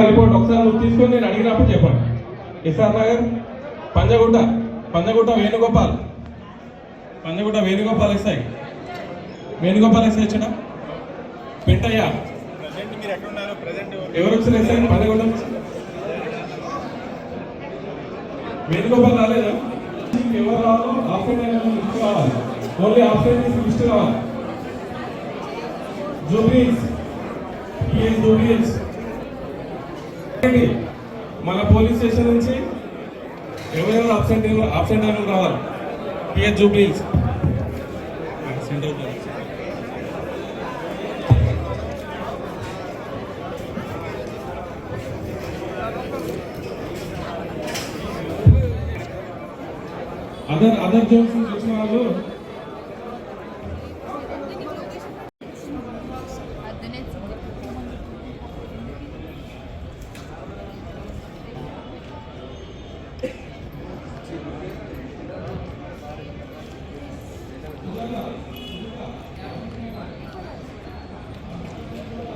Report ఒకసారి నువ్వు తీసుకొని నేను అడిగినప్పుడు చెప్పండి. ఎస్ఆర్ నగర్ పంజగుట్ట పంజగుట్ట వేణుగోపాల్ ఎస్ఐ వేణుగోపాల్ ఎస్ఐ వచ్చిన పెంటయ్య ఎవరు వచ్చిన ఎస్ఐ పంజగుట్ట వేణుగోపాల్ రాలేదా? ఎవరు రావాలి? ఆప్షన్ లిస్ట్ కావాలి, ఓన్లీ ఆప్షన్ లిస్ట్ కావాలి. జూబ్లీస్ మన పోలీస్ స్టేషన్ నుంచి ఎవరెవరు ఆబ్సెంట్ అయిన రావాలి. టిఎస్ జూబ్లీస్ అదర్ జోన్స్ నుంచి వచ్చిన వాళ్ళు